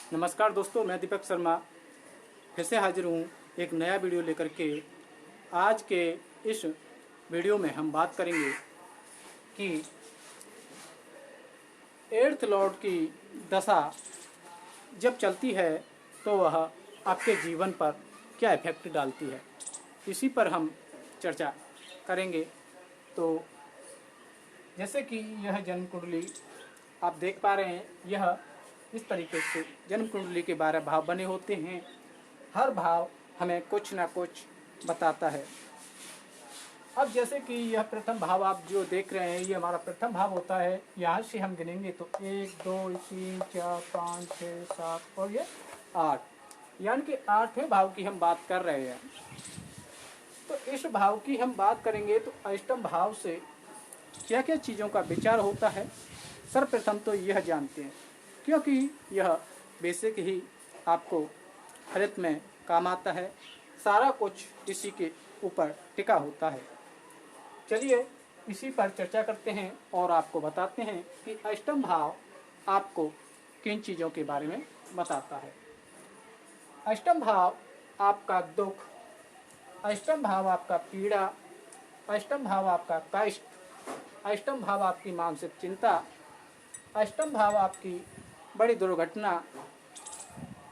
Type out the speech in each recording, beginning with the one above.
नमस्कार दोस्तों, मैं दीपक शर्मा फिर से हाजिर हूँ एक नया वीडियो लेकर के। आज के इस वीडियो में हम बात करेंगे कि एर्थ लॉर्ड की दशा जब चलती है तो वह आपके जीवन पर क्या इफेक्ट डालती है, इसी पर हम चर्चा करेंगे। तो जैसे कि यह जन्म कुंडली आप देख पा रहे हैं, यह इस तरीके से जन्म कुंडली के 12 भाव बने होते हैं। हर भाव हमें कुछ ना कुछ बताता है। अब जैसे कि यह प्रथम भाव आप जो देख रहे हैं, ये हमारा प्रथम भाव होता है। यहाँ से हम गिनेंगे तो 1 2 3 4 5 6 7 और ये 8, यानी कि 8वें भाव की हम बात कर रहे हैं। तो इस भाव की हम बात करेंगे तो अष्टम भाव से क्या क्या चीज़ों का विचार होता है, सर्वप्रथम तो यह जानते हैं, क्योंकि यह बेसिक ही आपको हरित में काम आता है। सारा कुछ इसी के ऊपर टिका होता है। चलिए इसी पर चर्चा करते हैं और आपको बताते हैं कि अष्टम भाव आपको किन चीज़ों के बारे में बताता है। अष्टम भाव आपका दुख, अष्टम भाव आपका पीड़ा, अष्टम भाव आपका कष्ट, अष्टम भाव आपकी मानसिक चिंता, अष्टम भाव आपकी बड़ी दुर्घटना,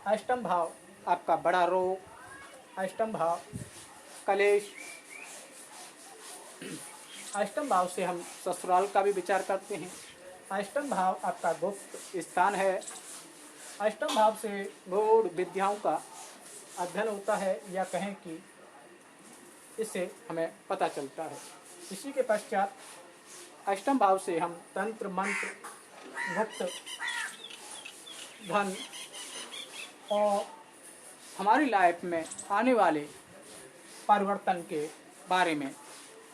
अष्टम भाव आपका बड़ा रोग, अष्टम भाव कलेश। अष्टम भाव से हम ससुराल का भी विचार करते हैं। अष्टम भाव आपका गुप्त स्थान है। अष्टम भाव से गूढ़ विद्याओं का अध्ययन होता है, या कहें कि इससे हमें पता चलता है। इसी के पश्चात अष्टम भाव से हम तंत्र मंत्र, गुप्त धन और हमारी लाइफ में आने वाले परिवर्तन के बारे में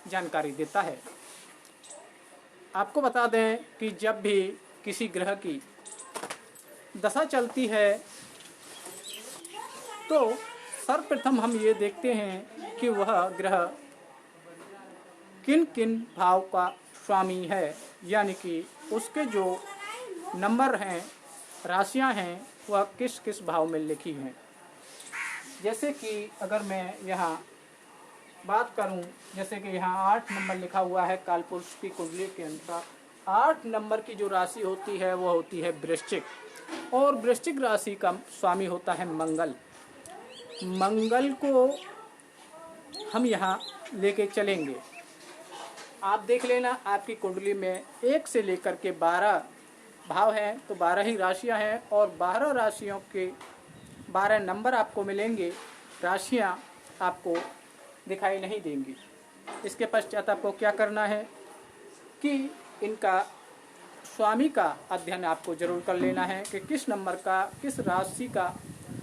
जानकारी देता है। आपको बता दें कि जब भी किसी ग्रह की दशा चलती है तो सर्वप्रथम हम ये देखते हैं कि वह ग्रह किन किन भाव का स्वामी है, यानी कि उसके जो नंबर हैं, राशियां हैं, वह किस किस भाव में लिखी हैं। जैसे कि अगर मैं यहाँ बात करूं, जैसे कि यहाँ 8 नंबर लिखा हुआ है कालपुरुष की कुंडली के अनुसार। 8 नंबर की जो राशि होती है वह होती है वृश्चिक, और वृश्चिक राशि का स्वामी होता है मंगल। मंगल को हम यहाँ लेके चलेंगे। आप देख लेना, आपकी कुंडली में 1 से लेकर के 12 भाव हैं, तो 12 ही राशियां हैं, और 12 राशियों के 12 नंबर आपको मिलेंगे। राशियां आपको दिखाई नहीं देंगी। इसके पश्चात आपको क्या करना है कि इनका स्वामी का अध्ययन आपको जरूर कर लेना है कि किस नंबर का, किस राशि का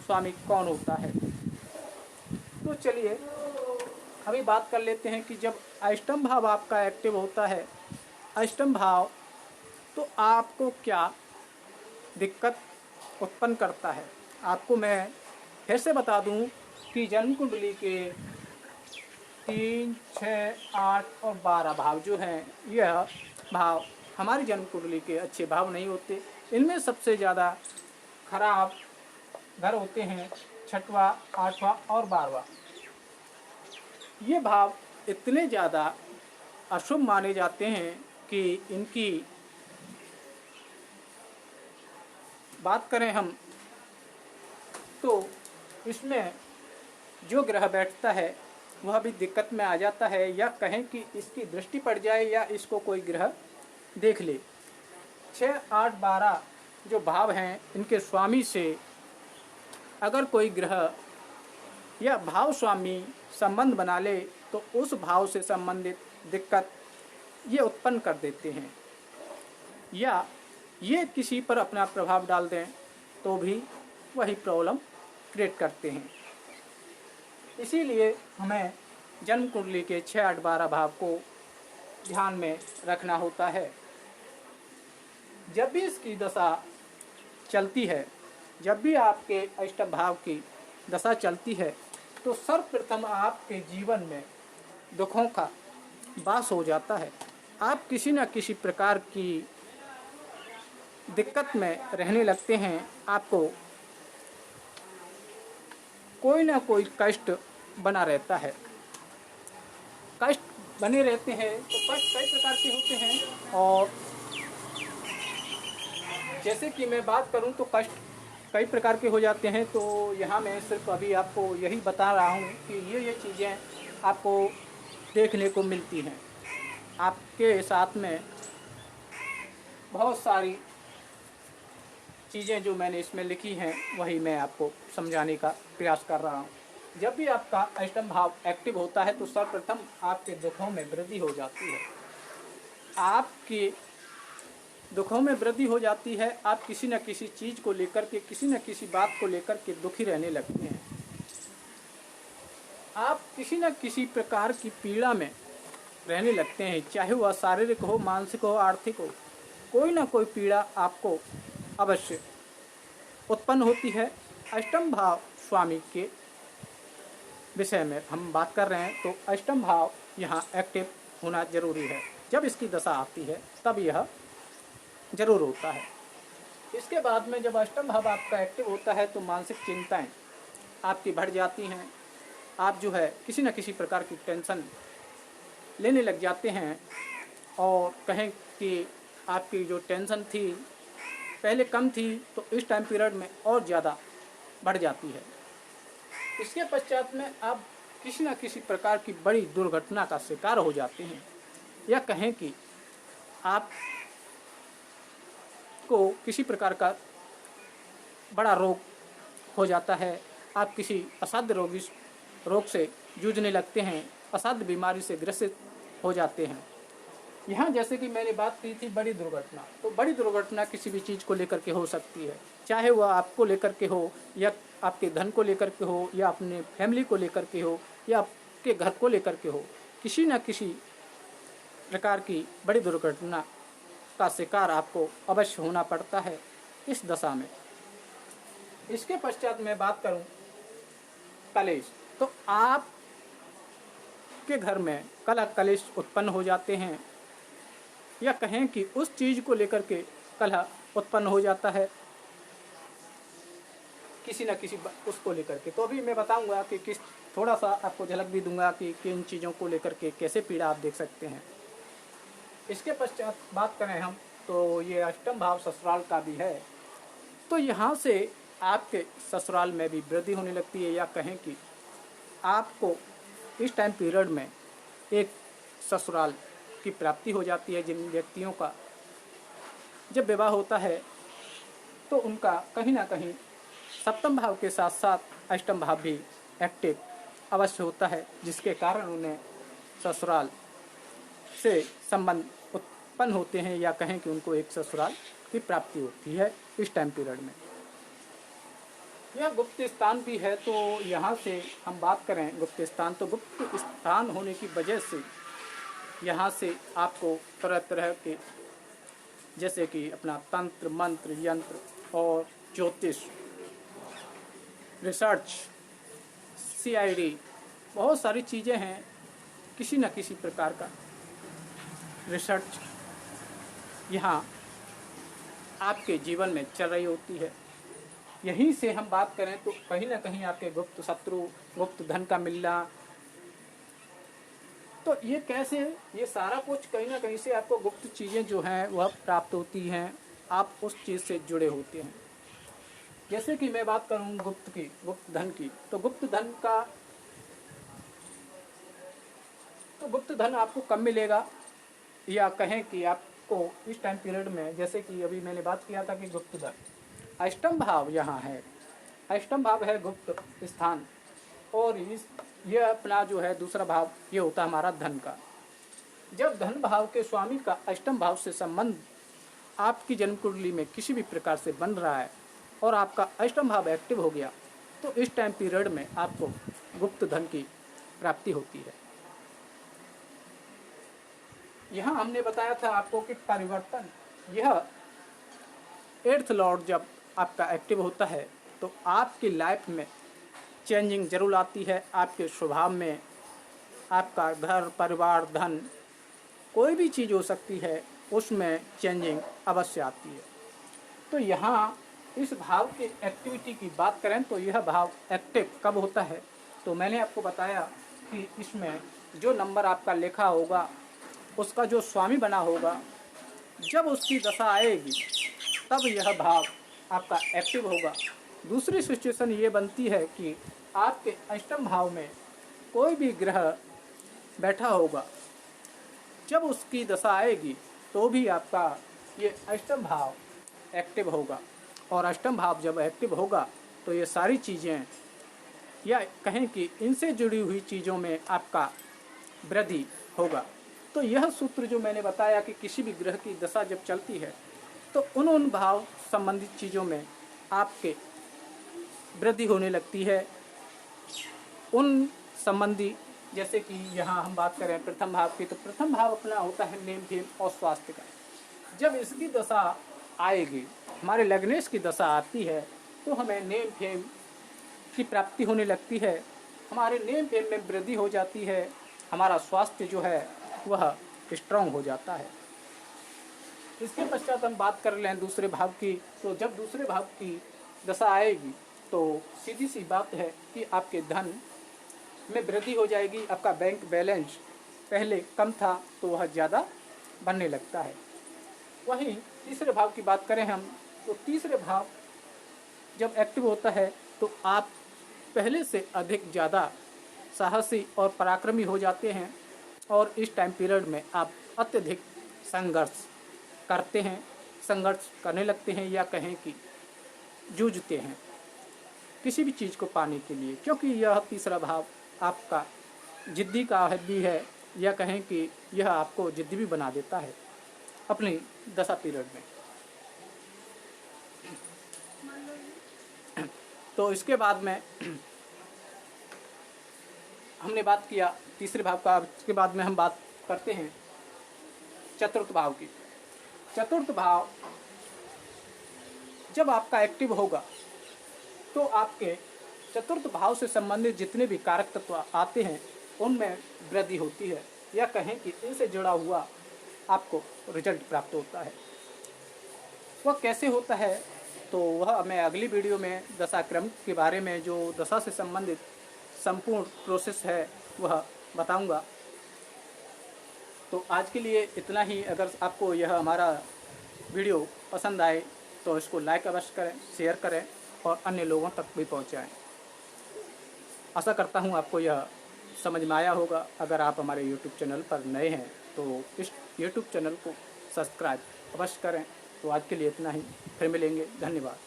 स्वामी कौन होता है। तो चलिए अभी बात कर लेते हैं कि जब अष्टम भाव आपका एक्टिव होता है, अष्टम भाव तो आपको क्या दिक्कत उत्पन्न करता है। आपको मैं फिर से बता दूं कि जन्म कुंडली के 3, 6, 8 और 12 भाव जो हैं, यह भाव हमारी जन्म कुंडली के अच्छे भाव नहीं होते। इनमें सबसे ज़्यादा खराब घर होते हैं 6वां, 8वां और 12वां। ये भाव इतने ज़्यादा अशुभ माने जाते हैं कि इनकी बात करें हम तो इसमें जो ग्रह बैठता है वह भी दिक्कत में आ जाता है, या कहें कि इसकी दृष्टि पड़ जाए या इसको कोई ग्रह देख ले। 6, 8, 12 जो भाव हैं, इनके स्वामी से अगर कोई ग्रह या भाव स्वामी संबंध बना ले तो उस भाव से संबंधित दिक्कत ये उत्पन्न कर देते हैं, या ये किसी पर अपना प्रभाव डाल दें तो भी वही प्रॉब्लम क्रिएट करते हैं। इसीलिए हमें जन्म कुंडली के 6, 8, 12 भाव को ध्यान में रखना होता है। जब भी इसकी दशा चलती है, जब भी आपके अष्टम भाव की दशा चलती है, तो सर्वप्रथम आपके जीवन में दुखों का वास हो जाता है। आप किसी न किसी प्रकार की दिक्कत में रहने लगते हैं। आपको कोई ना कोई कष्ट बना रहता है। कष्ट बने रहते हैं तो कष्ट कई प्रकार के होते हैं, और जैसे कि मैं बात करूं तो कष्ट कई प्रकार के हो जाते हैं। तो यहाँ मैं सिर्फ अभी आपको यही बता रहा हूँ कि ये चीज़ें आपको देखने को मिलती हैं। आपके साथ में बहुत सारी चीज़ें जो मैंने इसमें लिखी हैं वही मैं आपको समझाने का प्रयास कर रहा हूँ। जब भी आपका अष्टम भाव एक्टिव होता है तो सर्वप्रथम आपके दुखों में वृद्धि हो जाती है। आपके दुखों में वृद्धि हो जाती है। आप किसी न किसी चीज़ को लेकर के, किसी न किसी बात को लेकर के दुखी रहने लगते हैं। आप किसी न किसी प्रकार की पीड़ा में रहने लगते हैं, चाहे वह शारीरिक हो, मानसिक हो, आर्थिक हो। कोई ना कोई पीड़ा आपको अवश्य उत्पन्न होती है। अष्टम भाव स्वामी के विषय में हम बात कर रहे हैं, तो अष्टम भाव यहाँ एक्टिव होना जरूरी है। जब इसकी दशा आती है तब यह जरूर होता है। इसके बाद में जब अष्टम भाव आपका एक्टिव होता है तो मानसिक चिंताएं आपकी बढ़ जाती हैं। आप जो है किसी न किसी प्रकार की टेंशन लेने लग जाते हैं, और कहें कि आपकी जो टेंशन थी पहले कम थी तो इस टाइम पीरियड में और ज़्यादा बढ़ जाती है। इसके पश्चात में आप किसी न किसी प्रकार की बड़ी दुर्घटना का शिकार हो जाते हैं, या कहें कि आप को किसी प्रकार का बड़ा रोग हो जाता है। आप किसी असाध्य रोग से जूझने लगते हैं, असाध्य बीमारी से ग्रसित हो जाते हैं। यहाँ जैसे कि मैंने बात की थी बड़ी दुर्घटना, तो बड़ी दुर्घटना किसी भी चीज़ को लेकर के हो सकती है, चाहे वह आपको लेकर के हो, या आपके धन को लेकर के हो, या अपने फैमिली को लेकर के हो, या आपके घर को लेकर के हो। किसी न किसी प्रकार की बड़ी दुर्घटना का शिकार आपको अवश्य होना पड़ता है इस दशा में। इसके पश्चात मैं बात करूं कलेश, तो आप के घर में कलह कलेश उत्पन्न हो जाते हैं, या कहें कि उस चीज़ को लेकर के कलह उत्पन्न हो जाता है किसी न किसी उसको लेकर के। तो अभी मैं बताऊंगा कि किस, थोड़ा सा आपको झलक भी दूंगा कि किन चीज़ों को लेकर के कैसे पीड़ा आप देख सकते हैं। इसके पश्चात बात करें हम, तो ये अष्टम भाव ससुराल का भी है। तो यहाँ से आपके ससुराल में भी वृद्धि होने लगती है, या कहें कि आपको इस टाइम पीरियड में एक ससुराल की प्राप्ति हो जाती है। जिन व्यक्तियों का जब विवाह होता है तो उनका कहीं ना कहीं सप्तम भाव के साथ साथ अष्टम भाव भी एक्टिव अवश्य होता है, जिसके कारण उन्हें ससुराल से संबंध उत्पन्न होते हैं, या कहें कि उनको एक ससुराल की प्राप्ति होती है इस टाइम पीरियड में। यह गुप्त स्थान भी है, तो यहाँ से हम बात करें गुप्त स्थान, तो गुप्त स्थान होने की वजह से यहाँ से आपको तरह तरह के, जैसे कि अपना तंत्र, मंत्र, यंत्र और ज्योतिष, रिसर्च, CID, बहुत सारी चीज़ें हैं। किसी न किसी प्रकार का रिसर्च यहाँ आपके जीवन में चल रही होती है। यहीं से हम बात करें तो कहीं ना कहीं आपके गुप्त शत्रु, गुप्त धन का मिलना, तो ये कैसे, ये सारा कुछ कहीं ना कहीं से आपको गुप्त चीज़ें जो हैं वह प्राप्त होती हैं। आप उस चीज़ से जुड़े होते हैं। जैसे कि मैं बात करूं गुप्त की, गुप्त धन की, तो गुप्त धन का, तो गुप्त धन आपको कब मिलेगा, या कहें कि आपको इस टाइम पीरियड में, जैसे कि अभी मैंने बात किया था कि गुप्त धन, अष्टम भाव यहाँ है, अष्टम भाव है गुप्त स्थान, और यह अपना जो है दूसरा भाव ये होता है हमारा धन का। जब धन भाव के स्वामी का अष्टम भाव से संबंध आपकी जन्म कुंडली में किसी भी प्रकार से बन रहा है और आपका अष्टम भाव एक्टिव हो गया, तो इस टाइम पीरियड में आपको गुप्त धन की प्राप्ति होती है। यहाँ हमने बताया था आपको कि परिवर्तन, यह 8th लॉर्ड जब आपका एक्टिव होता है तो आपकी लाइफ में चेंजिंग जरूर आती है। आपके स्वभाव में, आपका घर परिवार धन कोई भी चीज़ हो सकती है, उसमें चेंजिंग अवश्य आती है। तो यहाँ इस भाव की एक्टिविटी की बात करें तो यह भाव एक्टिव कब होता है, तो मैंने आपको बताया कि इसमें जो नंबर आपका लिखा होगा उसका जो स्वामी बना होगा, जब उसकी दशा आएगी तब यह भाव आपका एक्टिव होगा। दूसरी सिचुएशन ये बनती है कि आपके अष्टम भाव में कोई भी ग्रह बैठा होगा, जब उसकी दशा आएगी तो भी आपका ये अष्टम भाव एक्टिव होगा। और अष्टम भाव जब एक्टिव होगा तो ये सारी चीज़ें, या कहें कि इनसे जुड़ी हुई चीज़ों में आपका वृद्धि होगा। तो यह सूत्र जो मैंने बताया कि किसी भी ग्रह की दशा जब चलती है तो उन भाव संबंधित चीज़ों में आपके वृद्धि होने लगती है। उन संबंधी, जैसे कि यहाँ हम बात करें प्रथम भाव की, तो प्रथम भाव अपना होता है नेम फेम और स्वास्थ्य का। जब इसकी दशा आएगी, हमारे लग्नेश की दशा आती है, तो हमें नेम फेम की प्राप्ति होने लगती है, हमारे नेम फेम में वृद्धि हो जाती है, हमारा स्वास्थ्य जो है वह स्ट्रांग हो जाता है। इसके पश्चात हम बात कर लें दूसरे भाव की, तो जब दूसरे भाव की दशा आएगी तो सीधी सी बात है कि आपके धन में वृद्धि हो जाएगी। आपका बैंक बैलेंस पहले कम था तो वह ज़्यादा बनने लगता है। वहीं तीसरे भाव की बात करें हम, तो तीसरे भाव जब एक्टिव होता है तो आप पहले से अधिक ज़्यादा साहसी और पराक्रमी हो जाते हैं, और इस टाइम पीरियड में आप अत्यधिक संघर्ष करते हैं, संघर्ष करने लगते हैं, या कहें कि जूझते हैं किसी भी चीज़ को पाने के लिए, क्योंकि यह तीसरा भाव आपका जिद्दी का भी है, या कहें कि यह आपको जिद्दी भी बना देता है अपनी दशा पीरियड में। तो इसके बाद में हमने बात किया तीसरे भाव का। इसके बाद में हम बात करते हैं चतुर्थ भाव की। चतुर्थ भाव जब आपका एक्टिव होगा तो आपके चतुर्थ भाव से संबंधित जितने भी कारक तत्व आते हैं उनमें वृद्धि होती है, या कहें कि इनसे जुड़ा हुआ आपको रिजल्ट प्राप्त होता है। वह कैसे होता है तो वह मैं अगली वीडियो में दशाक्रम के बारे में, जो दशा से संबंधित संपूर्ण प्रोसेस है वह बताऊंगा। तो आज के लिए इतना ही। अगर आपको यह हमारा वीडियो पसंद आए तो इसको लाइक अवश्य करें, शेयर करें और अन्य लोगों तक भी पहुंचाएं। आशा करता हूं आपको यह समझ में आया होगा। अगर आप हमारे YouTube चैनल पर नए हैं तो इस YouTube चैनल को सब्सक्राइब अवश्य करें। तो आज के लिए इतना ही, फिर मिलेंगे, धन्यवाद।